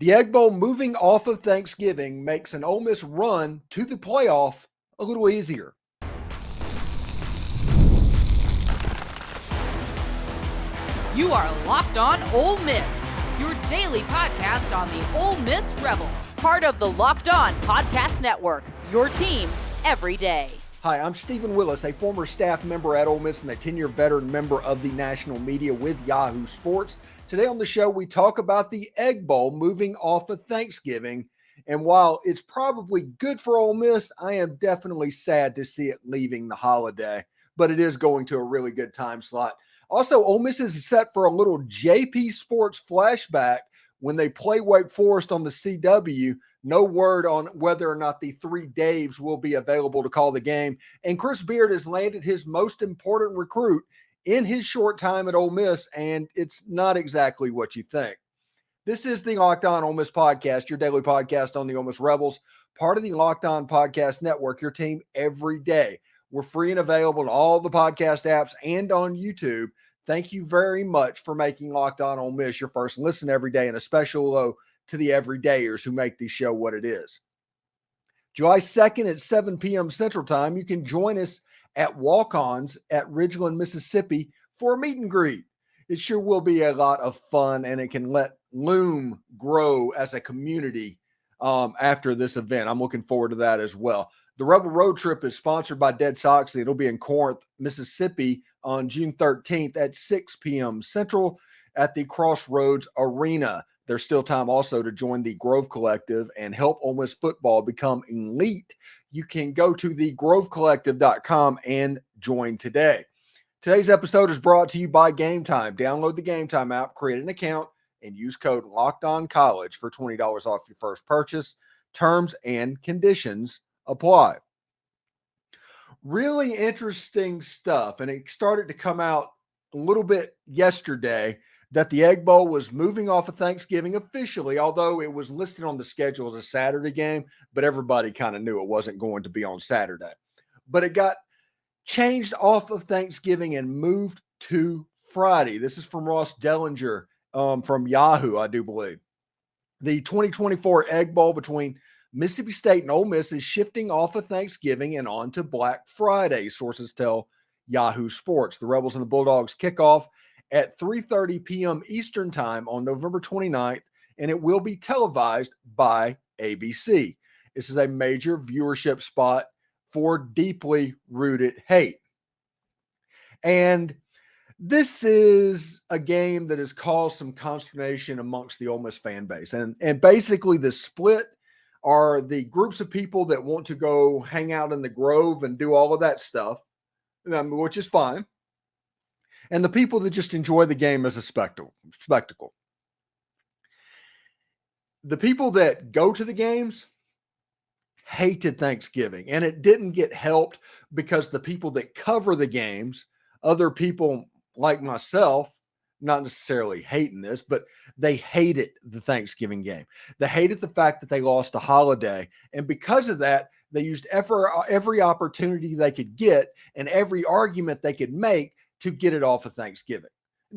The Egg Bowl moving off of Thanksgiving makes an Ole Miss run to the playoff a little easier. You are Locked On Ole Miss, your daily podcast on the Ole Miss Rebels. Part of the Locked On Podcast Network, your team every day. Hi, I'm Stephen Willis, a former staff member at Ole Miss and a 10-year veteran member of the national media with Yahoo Sports. Today on the show, we talk about the Egg Bowl moving off of Thanksgiving. And while it's probably good for Ole Miss, I am definitely sad to see it leaving the holiday. But it is going to a really good time slot. Also, Ole Miss is set for a little JP Sports flashback when they play Wake Forest on the CW. No word on whether or not the three Daves will be available to call the game. And Chris Beard has landed his most important recruit in his short time at Ole Miss, and it's not exactly what you think. This is the Locked On Ole Miss Podcast, your daily podcast on the Ole Miss Rebels, part of the Locked On Podcast Network, your team every day. We're free and available on all the podcast apps and on YouTube. Thank you very much for making Locked On Ole Miss your first listen every day, and a special hello to the everydayers who make this show what it is. July 2nd at 7 p.m. Central Time, you can join us at Walk-Ons at Ridgeland, Mississippi for a meet and greet. It sure will be a lot of fun, and it can let Loom grow as a community after this event. I'm looking forward to that as well. The Rebel Road Trip is sponsored by Dead Soxy. It'll be in Corinth, Mississippi on June 13th at 6 p.m. Central at the Crossroads Arena. There's still time also to join the Grove Collective and help Ole Miss football become elite. You can go to thegrovecollective.com and join today. Today's episode is brought to you by Game Time. Download the Game Time app, create an account, and use code LOCKEDONCollege for $20 off your first purchase. Terms and conditions apply. Really interesting stuff, and it started to come out a little bit yesterday that the Egg Bowl was moving off of Thanksgiving officially, although it was listed on the schedule as a Saturday game, but everybody kind of knew it wasn't going to be on Saturday. But it got changed off of Thanksgiving and moved to Friday. This is from Ross Dellinger from Yahoo, I do believe. The 2024 Egg Bowl between Mississippi State and Ole Miss is shifting off of Thanksgiving and on to Black Friday, sources tell Yahoo Sports. The Rebels and the Bulldogs kick off at 3:30 p.m. Eastern Time on November 29th, and it will be televised by ABC. This is a major viewership spot for deeply rooted hate. And this is a game that has caused some consternation amongst the Ole Miss fan base. And basically the split are the groups of people that want to go hang out in the Grove and do all of that stuff, which is fine, and the people that just enjoy the game as a spectacle. The people that go to the games hated Thanksgiving, and it didn't get helped because the people that cover the games, other people like myself, not necessarily hating this, but they hated the Thanksgiving game. They hated the fact that they lost a holiday. And because of that, they used every opportunity they could get and every argument they could make to get it off of Thanksgiving.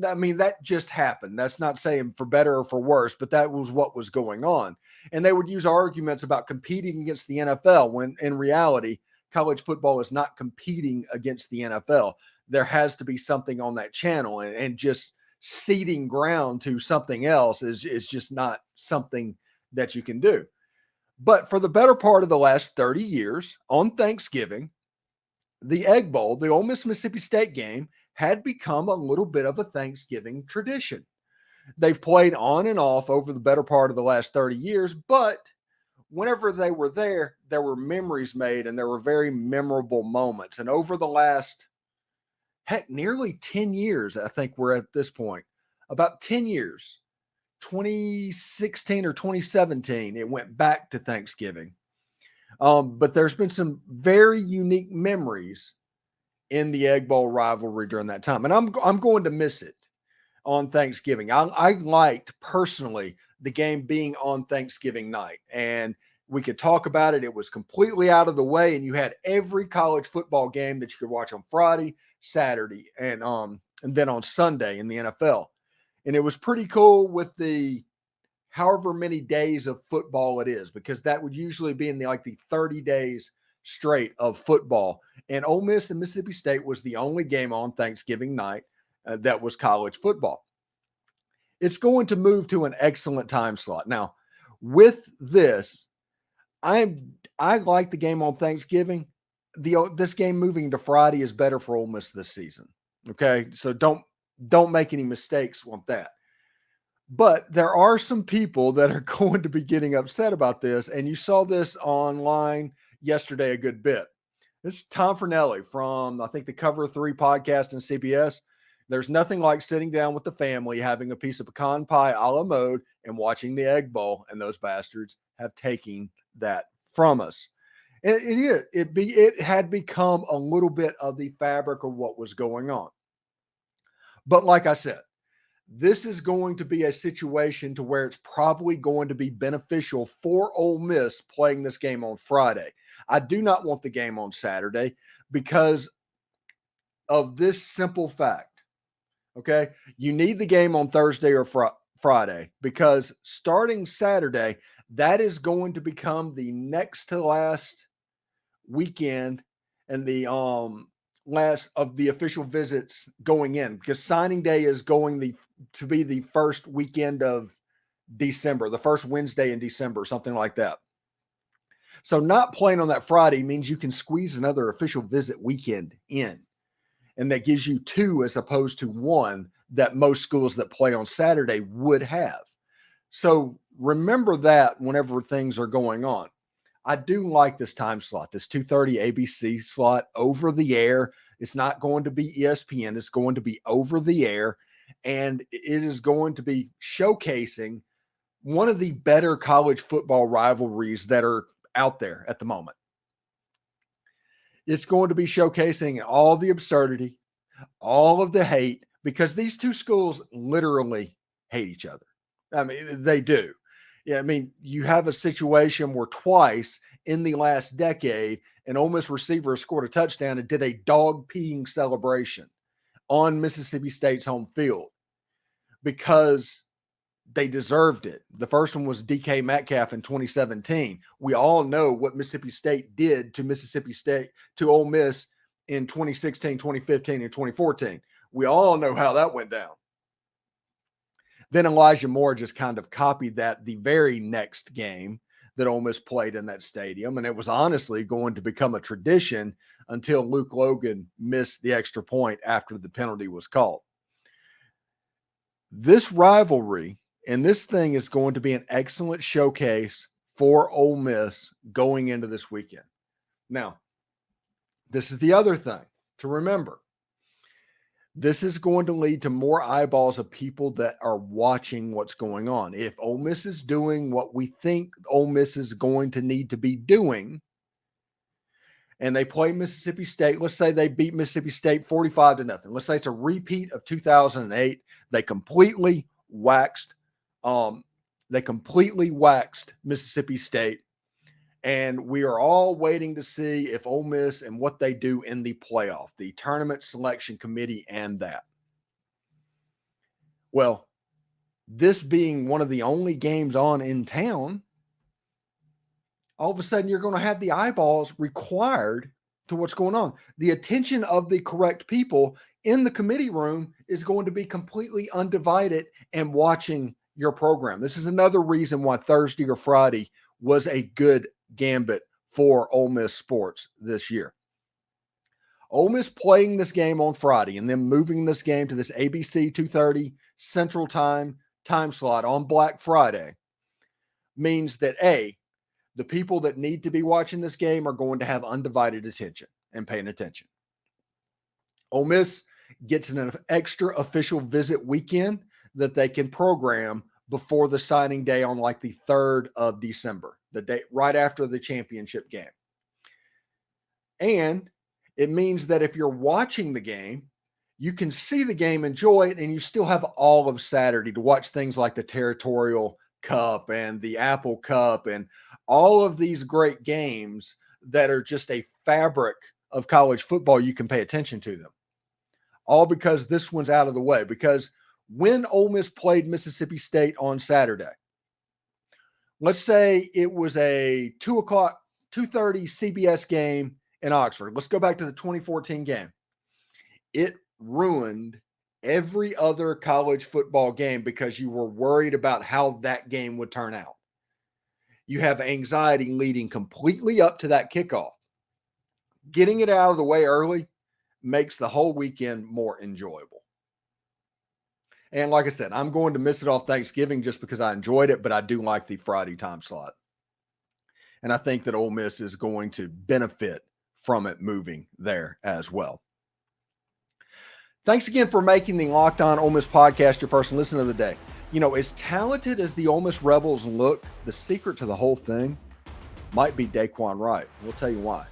I mean, that just happened. That's not saying for better or for worse, but that was what was going on. And they would use arguments about competing against the NFL when in reality, college football is not competing against the NFL. There has to be something on that channel, and just ceding ground to something else is just not something that you can do. But for the better part of the last 30 years on Thanksgiving, the Egg Bowl, the Ole Miss Mississippi State game, had become a little bit of a Thanksgiving tradition. They've played on and off over the better part of the last 30 years, but whenever they were there were memories made and there were very memorable moments. And over the last, nearly 10 years, I think we're at this point, about 10 years, 2016 or 2017, it went back to Thanksgiving. But there's been some very unique memories in the Egg Bowl rivalry during that time. And I'm going to miss it on Thanksgiving. I liked personally the game being on Thanksgiving night, and we could talk about it. It was completely out of the way, and you had every college football game that you could watch on Friday, Saturday, and then on Sunday in the NFL. And it was pretty cool with however many days of football it is, because that would usually be in the 30 days straight of football. And Ole Miss and Mississippi State was the only game on Thanksgiving night that was college football. It's going to move to an excellent time slot. Now, with this, I like the game on Thanksgiving. This game moving to Friday is better for Ole Miss this season. Okay, so don't make any mistakes on that. But there are some people that are going to be getting upset about this, and you saw this online yesterday a good bit. This is Tom Fornelli from, I think, the Cover 3 podcast and CBS. There's nothing like sitting down with the family, having a piece of pecan pie a la mode, and watching the Egg Bowl, and those bastards have taken that from us. It had become a little bit of the fabric of what was going on. But like I said, this is going to be a situation to where it's probably going to be beneficial for Ole Miss playing this game on Friday. I do not want the game on Saturday because of this simple fact. Okay, you need the game on Thursday or Friday, because starting Saturday, that is going to become the next to last weekend and the last of the official visits going in, because signing day is going to be the first weekend of December, the first Wednesday in December, something like that. So not playing on that Friday means you can squeeze another official visit weekend in. And that gives you 2 as opposed to 1 that most schools that play on Saturday would have. So remember that whenever things are going on. I do like this time slot, this 2:30 ABC slot over the air. It's not going to be ESPN. It's going to be over the air. And it is going to be showcasing one of the better college football rivalries that are out there at the moment. It's going to be showcasing all the absurdity, all of the hate, because these two schools literally hate each other. I mean, they do. Yeah, I mean, you have a situation where twice in the last decade, an Ole Miss receiver scored a touchdown and did a dog peeing celebration on Mississippi State's home field because they deserved it. The first one was DK Metcalf in 2017. We all know what Mississippi State did to Ole Miss in 2016, 2015, and 2014. We all know how that went down. Then Elijah Moore just kind of copied that the very next game that Ole Miss played in that stadium. And it was honestly going to become a tradition until Luke Logan missed the extra point after the penalty was called. This rivalry and this thing is going to be an excellent showcase for Ole Miss going into this weekend. Now, this is the other thing to remember. This is going to lead to more eyeballs of people that are watching what's going on. If Ole Miss is doing what we think Ole Miss is going to need to be doing, and they play Mississippi State, let's say they beat Mississippi State 45-0. Let's say it's a repeat of 2008. They completely waxed Mississippi State. And we are all waiting to see if Ole Miss and what they do in the playoff, the tournament selection committee and that. Well, this being one of the only games on in town, all of a sudden you're going to have the eyeballs required to what's going on. The attention of the correct people in the committee room is going to be completely undivided and watching your program. This is another reason why Thursday or Friday was a good gambit for Ole Miss sports this year. Ole Miss playing this game on Friday and then moving this game to this ABC 2:30 Central Time slot on Black Friday means that the people that need to be watching this game are going to have undivided attention and paying attention. Ole Miss gets an extra official visit weekend that they can program before the signing day on like the 3rd of December, the day right after the championship game. And it means that if you're watching the game, you can see the game, enjoy it, and you still have all of Saturday to watch things like the Territorial Cup and the Apple Cup and all of these great games that are just a fabric of college football. You can pay attention to them. All because this one's out of the way. Because when Ole Miss played Mississippi State on Saturday, let's say it was a 2:30 CBS game in Oxford. Let's go back to the 2014 game. It ruined every other college football game because you were worried about how that game would turn out. You have anxiety leading completely up to that kickoff. Getting it out of the way early makes the whole weekend more enjoyable. And like I said, I'm going to miss it off Thanksgiving just because I enjoyed it, but I do like the Friday time slot. And I think that Ole Miss is going to benefit from it moving there as well. Thanks again for making the Locked On Ole Miss podcast your first listen of the day. You know, as talented as the Ole Miss Rebels look, the secret to the whole thing might be Daequan Wright. We'll tell you why.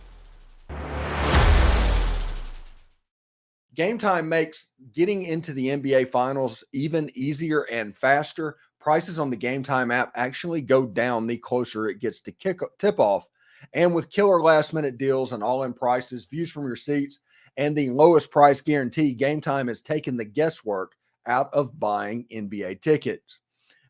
Game Time makes getting into the NBA Finals even easier and faster. Prices on the Game Time app actually go down the closer it gets to tip-off. And with killer last-minute deals and all-in prices, views from your seats, and the lowest price guarantee, Game Time has taken the guesswork out of buying NBA tickets.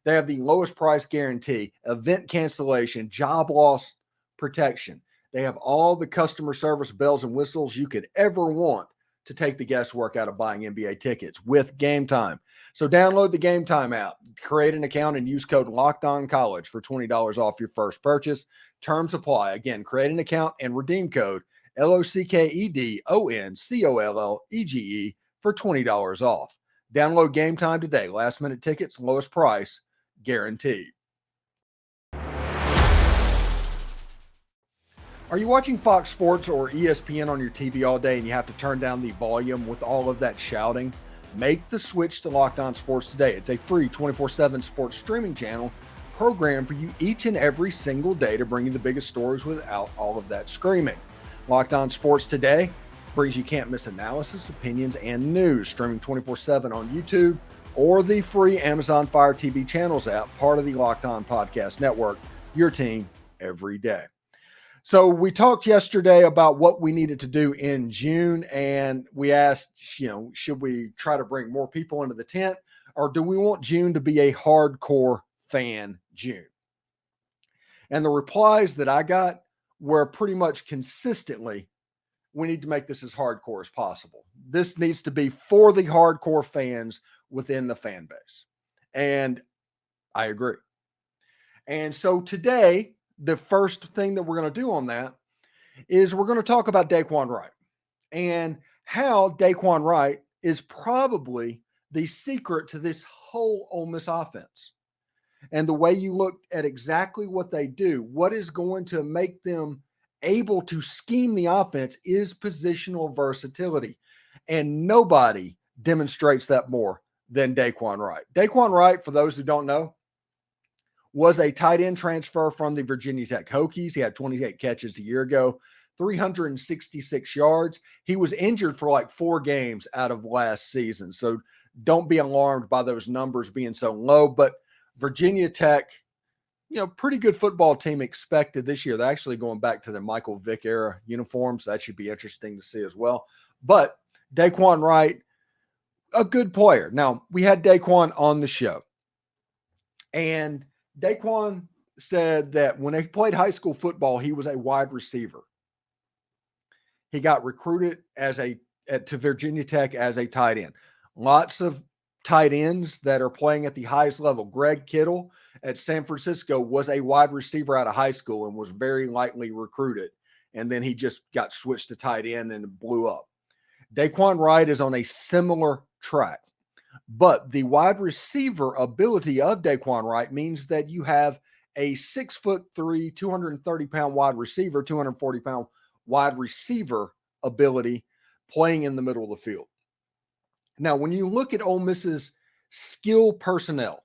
They have the lowest price guarantee, event cancellation, job loss protection. They have all the customer service bells and whistles you could ever want to take the guesswork out of buying NBA tickets with Game Time. So download the Game Time app, create an account, and use code LOCKEDONCollege for $20 off your first purchase. Terms apply. Again, create an account and redeem code LOCKEDONCOLLEGE for $20 off. Download Game Time today. Last minute tickets, lowest price, guaranteed. Are you watching Fox Sports or ESPN on your TV all day and you have to turn down the volume with all of that shouting? Make the switch to Locked On Sports today. It's a free 24/7 sports streaming channel programmed for you each and every single day to bring you the biggest stories without all of that screaming. Locked On Sports today brings you can't miss analysis, opinions, and news, streaming 24/7 on YouTube or the free Amazon Fire TV channels app, part of the Locked On Podcast Network, your team every day. So we talked yesterday about what we needed to do in June, and we asked, should we try to bring more people into the tent, or do we want June to be a hardcore fan June? And the replies that I got were pretty much consistently, we need to make this as hardcore as possible. This needs to be for the hardcore fans within the fan base. And I agree. And so today, the first thing that we're going to do on that is we're going to talk about Daequan Wright and how Daequan Wright is probably the secret to this whole Ole Miss offense. And the way you look at exactly what they do, what is going to make them able to scheme the offense is positional versatility. And nobody demonstrates that more than Daequan Wright. Daequan Wright, for those who don't know, was a tight end transfer from the Virginia Tech Hokies. He had 28 catches a year ago, 366 yards. He was injured for like 4 games out of last season. So don't be alarmed by those numbers being so low. But Virginia Tech, pretty good football team expected this year. They're actually going back to the Michael Vick era uniforms. That should be interesting to see as well. But Daequan Wright, a good player. Now, we had Daequan on the show. And Daequan said that when he played high school football, he was a wide receiver. He got recruited to Virginia Tech as a tight end. Lots of tight ends that are playing at the highest level. Greg Kittle at San Francisco was a wide receiver out of high school and was very lightly recruited. And then he just got switched to tight end and blew up. Daequan Wright is on a similar track. But the wide receiver ability of Daequan Wright means that you have a 6'3", 230-pound wide receiver, 240-pound wide receiver ability playing in the middle of the field. Now, when you look at Ole Miss's skill personnel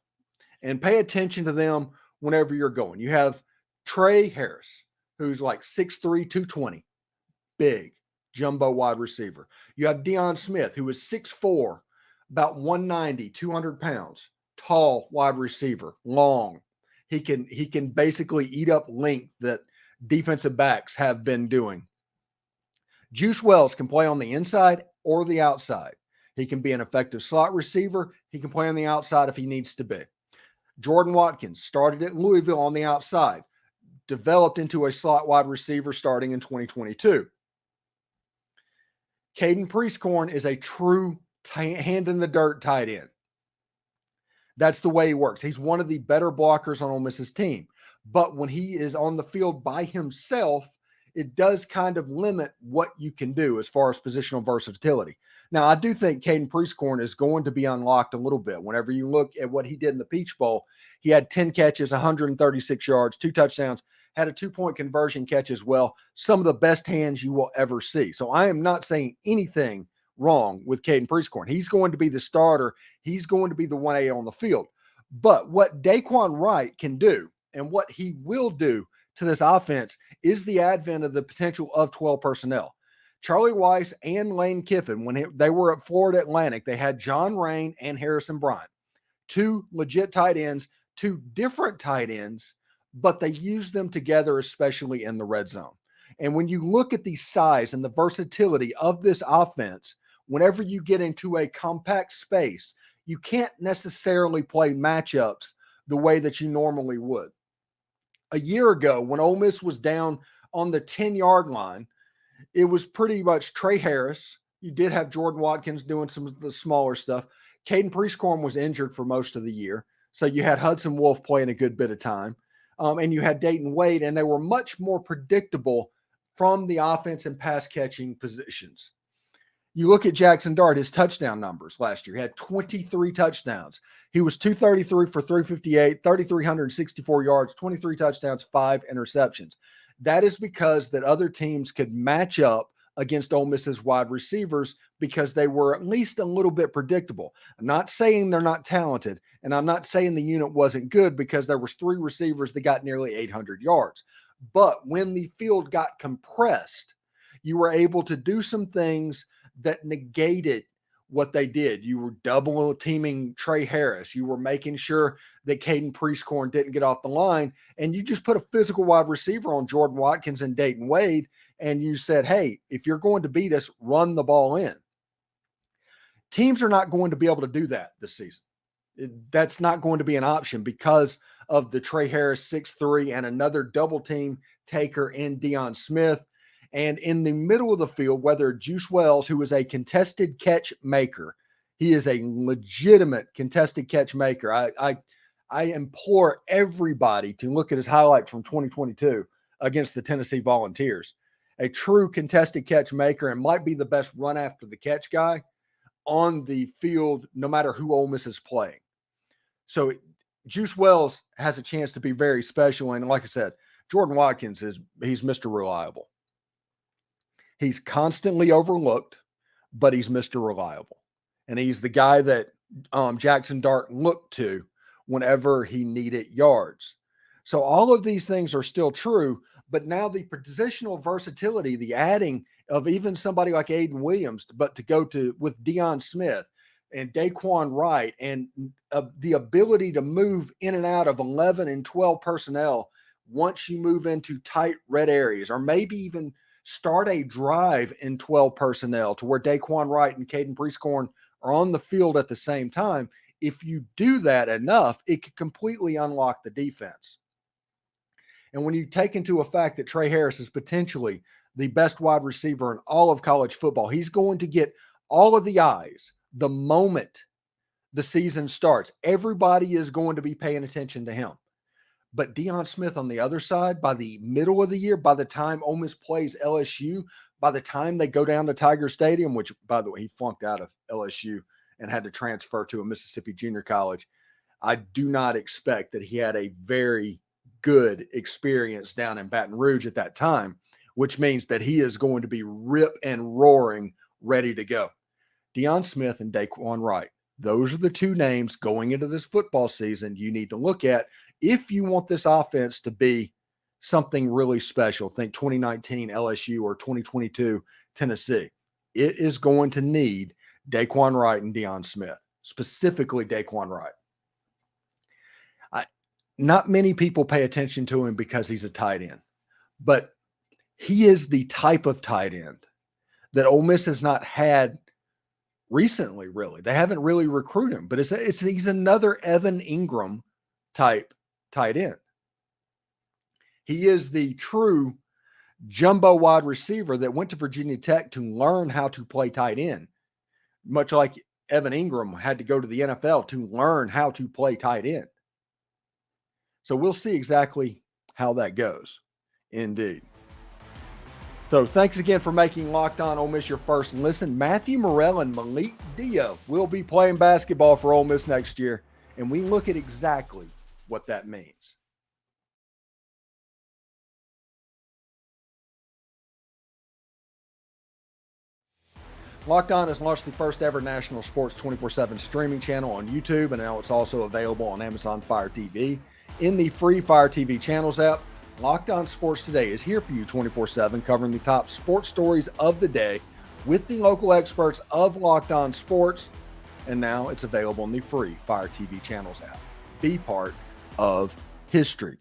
and pay attention to them whenever you're going, you have Tre Harris, who's like 6'3", 220, big, jumbo wide receiver. You have Deion Smith, who is 6'4", about 190, 200 pounds, tall wide receiver, long. He can basically eat up length that defensive backs have been doing. Juice Wells can play on the inside or the outside. He can be an effective slot receiver. He can play on the outside if he needs to be. Jordan Watkins started at Louisville on the outside, developed into a slot wide receiver starting in 2022. Caden Prieskorn is a true hand in the dirt tight end. That's the way he works. He's one of the better blockers on Ole Miss's team. But when he is on the field by himself, it does kind of limit what you can do as far as positional versatility. Now, I do think Caden Prieskorn is going to be unlocked a little bit. Whenever you look at what he did in the Peach Bowl, he had 10 catches, 136 yards, 2 touchdowns, had a 2-point conversion catch as well. Some of the best hands you will ever see. So I am not saying anything wrong with Caden Prieskorn. He's going to be the starter. He's going to be the 1A on the field. But what Dayquon Wright can do and what he will do to this offense is the advent of the potential of 12 personnel. Charlie Weis and Lane Kiffin, when they were at Florida Atlantic, they had John Rain and Harrison Bryant, 2 legit tight ends, 2 different tight ends, but they used them together, especially in the red zone. And when you look at the size and the versatility of this offense, whenever you get into a compact space, you can't necessarily play matchups the way that you normally would. A year ago, when Ole Miss was down on the 10-yard line, it was pretty much Tre Harris. You did have Jordan Watkins doing some of the smaller stuff. Caden Prieskorn was injured for most of the year. So you had Hudson Wolfe playing a good bit of time. And you had Dayton Wade, and they were much more predictable from the offense and pass catching positions. You look at Jaxson Dart, his touchdown numbers last year. He had 23 touchdowns. He was 233 for 358, 3,364 yards, 23 touchdowns, 5 interceptions. That is because that other teams could match up against Ole Miss's wide receivers because they were at least a little bit predictable. I'm not saying they're not talented, and I'm not saying the unit wasn't good because there was 3 receivers that got nearly 800 yards. But when the field got compressed, you were able to do some things that negated what they did. You were double teaming Tre Harris. You were making sure that Caden Prieskorn didn't get off the line. And you just put a physical wide receiver on Jordan Watkins and Dayton Wade. And you said, hey, if you're going to beat us, run the ball in. Teams are not going to be able to do that this season. That's not going to be an option because of the Tre Harris 6'3" and another double team taker in Deion Smith. And in the middle of the field, whether Juice Wells, who is a contested catch maker, he is a legitimate contested catch maker. I implore everybody to look at his highlights from 2022 against the Tennessee Volunteers. A true contested catch maker and might be the best run after the catch guy on the field, no matter who Ole Miss is playing. So Juice Wells has a chance to be very special. And like I said, Jordan Watkins he's Mr. Reliable. He's constantly overlooked, but he's Mr. Reliable. And he's the guy that Jaxson Dart looked to whenever he needed yards. So all of these things are still true, but now the positional versatility, the adding of even somebody like Ayden Williams, but to go to with Deion Smith and Daequan Wright and the ability to move in and out of 11 and 12 personnel once you move into tight red areas, or maybe even start a drive in 12 personnel to where Daequan Wright and Caden Prieskorn are on the field at the same time. If you do that enough, it could completely unlock the defense. And when you take into effect that Tre Harris is potentially the best wide receiver in all of college football, he's going to get all of the eyes the moment the season starts. Everybody is going to be paying attention to him. But Deion Smith on the other side, by the middle of the year, by the time Ole Miss plays LSU, by the time they go down to Tiger Stadium, which, by the way, he flunked out of LSU and had to transfer to a Mississippi junior college, I do not expect that he had a very good experience down in Baton Rouge at that time, which means that he is going to be rip and roaring ready to go. Deion Smith and Daequan Wright, those are the 2 names going into this football season you need to look at if you want this offense to be something really special. Think 2019 LSU or 2022 Tennessee. It is going to need Daequan Wright and Deion Smith, specifically Daequan Wright. Not many people pay attention to him because he's a tight end, but he is the type of tight end that Ole Miss has not had recently, really. They haven't really recruited him, but he's another Evan Ingram type tight end. He is the true jumbo wide receiver that went to Virginia Tech to learn how to play tight end, much like Evan Ingram had to go to the NFL to learn how to play tight end. So we'll see exactly how that goes. Indeed. So thanks again for making Locked On Ole Miss your first listen. Matthew Murrell and Malik Dia will be playing basketball for Ole Miss next year, and we look at exactly what that means. Locked On has launched the first ever national sports 24/7 streaming channel on YouTube, and now it's also available on Amazon Fire TV. In the free Fire TV channels app, Locked On Sports Today is here for you 24/7, covering the top sports stories of the day with the local experts of Locked On Sports. And now it's available in the free Fire TV channels app. Be part of history.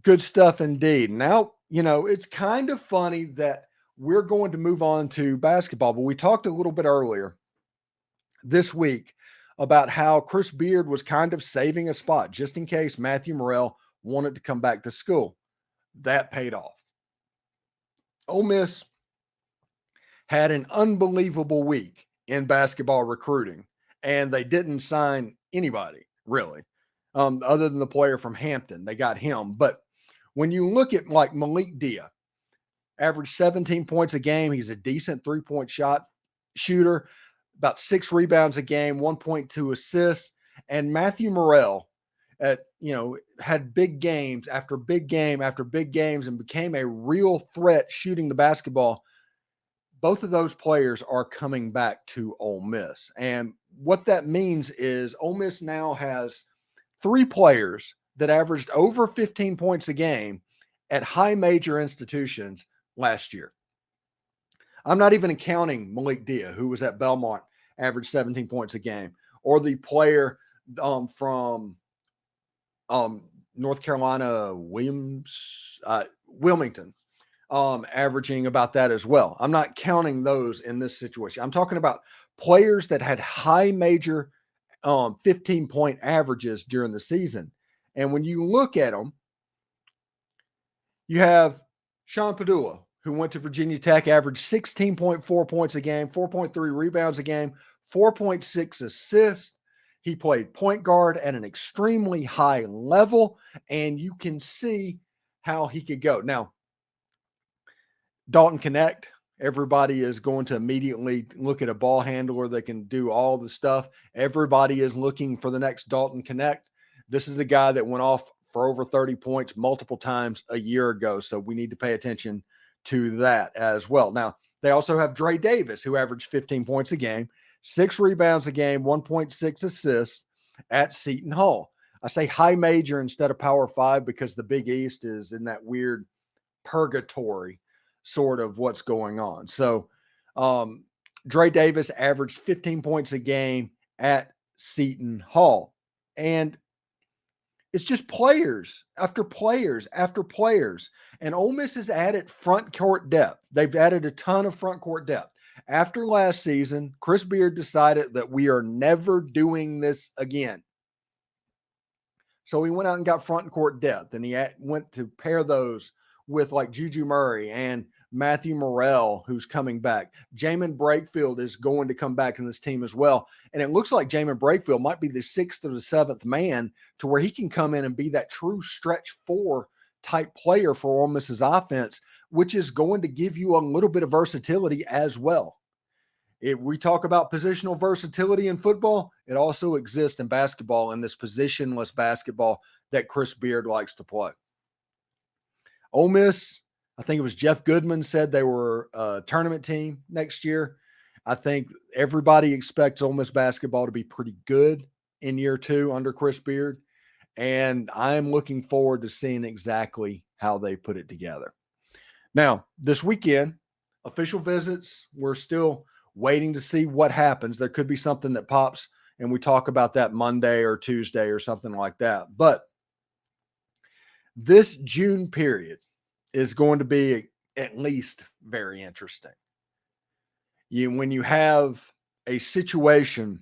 Good stuff indeed. Now, it's kind of funny that we're going to move on to basketball, but we talked a little bit earlier this week about how Chris Beard was kind of saving a spot just in case Matthew Murrell wanted to come back to school. That paid off. Ole Miss had an unbelievable week in basketball recruiting, and they didn't sign anybody, really, other than the player from Hampton. They got him. But when you look at like Malik Dia, averaged 17 points a game. He's a decent three-point shooter, about 6 rebounds a game, 1.2 assists. And Matthew Murrell had big games after big game after big games and became a real threat shooting the basketball. Both of those players are coming back to Ole Miss. And what that means is Ole Miss now has 3 players that averaged over 15 points a game at high major institutions last year. I'm not even counting Malik Dia, who was at Belmont, averaged 17 points a game, or the player from North Carolina, Wilmington, averaging about that as well. I'm not counting those in this situation. I'm talking about players that had high major 15-point averages during the season. And when you look at them, you have Sean Padula, who went to Virginia Tech, averaged 16.4 points a game, 4.3 rebounds a game, 4.6 assists. He played point guard at an extremely high level, and you can see how he could go. Now, Dalton Connect, everybody is going to immediately look at a ball handler that can do all the stuff. Everybody is looking for the next Dalton Connect. This is a guy that went off for over 30 points multiple times a year ago. So we need to pay attention to that as well. Now, they also have Tre Davis, who averaged 15 points a game, 6 rebounds a game, 1.6 assists at Seton Hall. I say high major instead of Power 5 because the Big East is in that weird purgatory sort of what's going on. So Tre Davis averaged 15 points a game at Seton Hall. And it's just players after players after players. And Ole Miss has added front court depth. They've added a ton of front court depth. After last season, Chris Beard decided that we are never doing this again. So he went out and got front court depth, and he went to pair those with like Juju Murray and Matthew Murrell, who's coming back. Jamin Brakefield is going to come back in this team as well. And it looks like Jamin Brakefield might be the 6th or the 7th man to where he can come in and be that true stretch 4 type player for Ole Miss's offense, which is going to give you a little bit of versatility as well. If we talk about positional versatility in football, it also exists in basketball, in this positionless basketball that Chris Beard likes to play. Ole Miss, I think it was Jeff Goodman said they were a tournament team next year. I think everybody expects Ole Miss basketball to be pretty good in year 2 under Chris Beard. And I am looking forward to seeing exactly how they put it together. Now, this weekend, official visits, we're still waiting to see what happens. There could be something that pops, and we talk about that Monday or Tuesday or something like that. But this June period is going to be at least very interesting. When you have a situation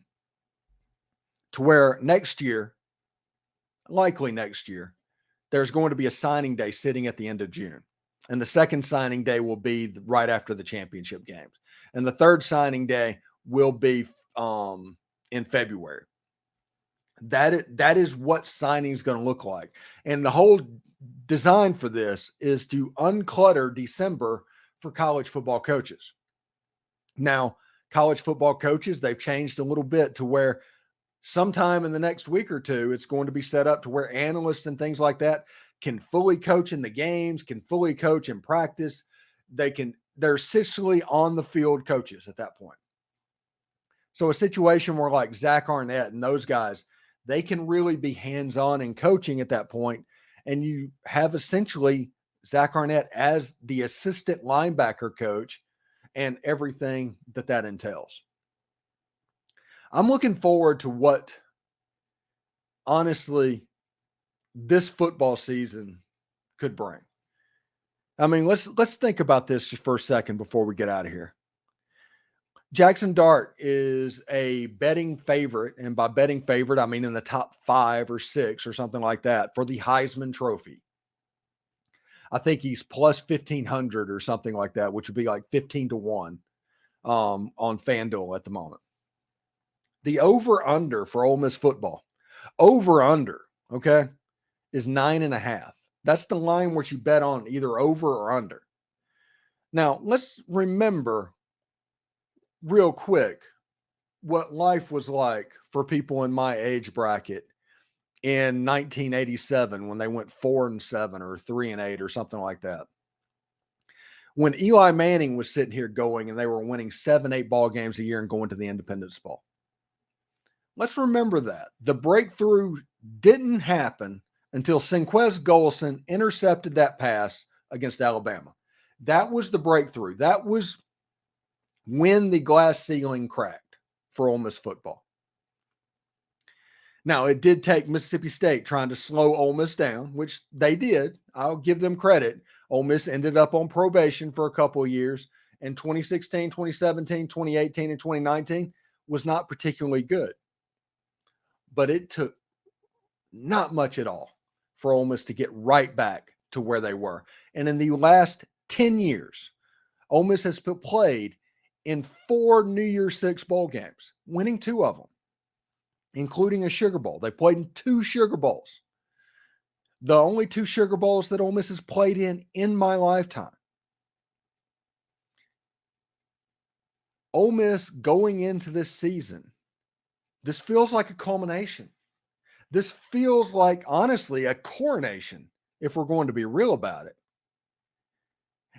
to where next year, likely next year, there's going to be a signing day sitting at the end of June. And the second signing day will be right after the championship games. And the third signing day will be in February. That is what signing is going to look like. And the whole design for this is to unclutter December for college football coaches. Now, college football coaches, they've changed a little bit to where sometime in the next week or two, it's going to be set up to where analysts and things like that can fully coach in the games, can fully coach in practice. They're essentially on the field coaches at that point. So a situation where like Zach Arnett and those guys, they can really be hands-on in coaching at that point. And you have essentially Zach Arnett as the assistant linebacker coach and everything that entails. I'm looking forward to what, honestly, this football season could bring. I mean, let's think about this just for a second before we get out of here. Jaxson Dart is a betting favorite, and by betting favorite, I mean in the top 5 or 6 or something like that for the Heisman Trophy. I think he's plus 1,500 or something like that, which would be like 15-1 on FanDuel at the moment. The over-under for Ole Miss football, over-under, okay, is 9.5. That's the line where you bet on either over or under. Now, let's remember real quick what life was like for people in my age bracket in 1987 when they went 4-7 or 3-8 or something like that. When Eli Manning was sitting here going and they were winning 7-8 ball games a year and going to the Independence Bowl. Let's remember that. The breakthrough didn't happen until Senquez Golson intercepted that pass against Alabama. That was the breakthrough. That was when the glass ceiling cracked for Ole Miss football. Now, it did take Mississippi State trying to slow Ole Miss down, which they did. I'll give them credit. Ole Miss ended up on probation for a couple of years. And 2016, 2017, 2018, and 2019 was not particularly good. But it took not much at all for Ole Miss to get right back to where they were. And in the last 10 years, Ole Miss has played in 4 New Year's Six bowl games, winning 2 of them, including a Sugar Bowl. They played in 2 Sugar Bowls. The only 2 Sugar Bowls that Ole Miss has played in my lifetime. Ole Miss going into this season, this feels like a culmination. This feels like, honestly, a coronation, if we're going to be real about it.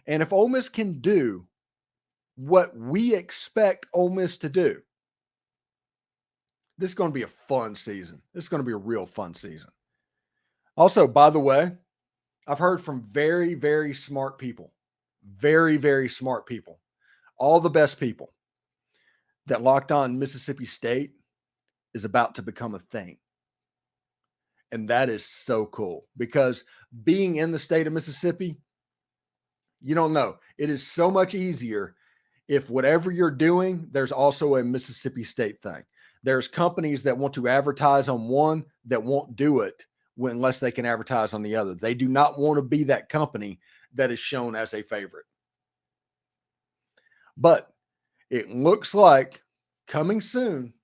And if Ole Miss can do what we expect Ole Miss to do, this is going to be a fun season. This is going to be a real fun season. Also, by the way, I've heard from very, very smart people, very, very smart people, all the best people, that Locked On Mississippi State is about to become a thing. And that is so cool because being in the state of Mississippi, you don't know. It is so much easier if whatever you're doing, there's also a Mississippi State thing. There's companies that want to advertise on one that won't do it unless they can advertise on the other. They do not want to be that company that is shown as a favorite. But it looks like coming soon,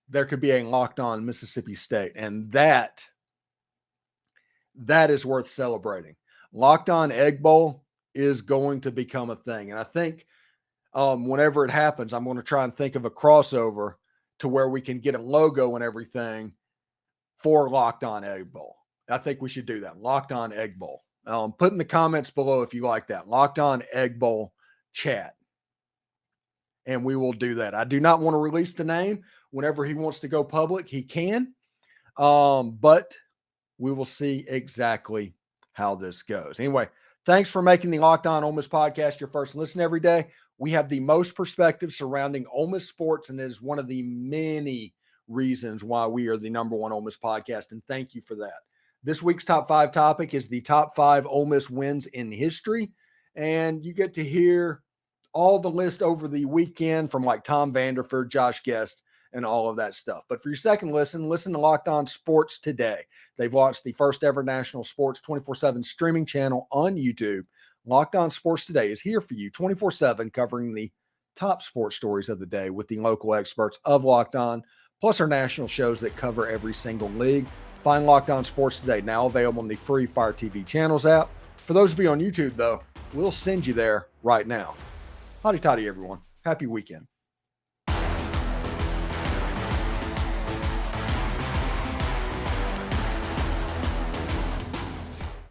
there could be a Locked On Mississippi State. And that is worth celebrating. Locked On Egg Bowl is going to become a thing. And I think whenever it happens, I'm going to try and think of a crossover to where we can get a logo and everything for Locked On Egg Bowl. I think we should do that. Locked On Egg Bowl. Put in the comments below if you like that. Locked On Egg Bowl chat. And we will do that. I do not want to release the name. Whenever he wants to go public, he can. But we will see exactly how this goes. Anyway, thanks for making the Locked On Ole Miss podcast your first listen every day. We have the most perspective surrounding Ole Miss sports, and it is one of the many reasons why we are the number one Ole Miss podcast, and thank you for that. This week's top 5 topic is the top 5 Ole Miss wins in history, and you get to hear all the list over the weekend from like Tom Vanderford, Josh Guest, and all of that stuff. But for your second listen to Locked On Sports Today. They've launched the first ever national sports 24/7 streaming channel on YouTube. Locked On Sports Today is here for you 24/7, covering the top sports stories of the day with the local experts of Locked On, plus our national shows that cover every single league. Find Locked On Sports Today, now available on the free Fire TV Channels app. For those of you on YouTube, though, we'll send you there right now. Hotty toddy, everyone. Happy weekend.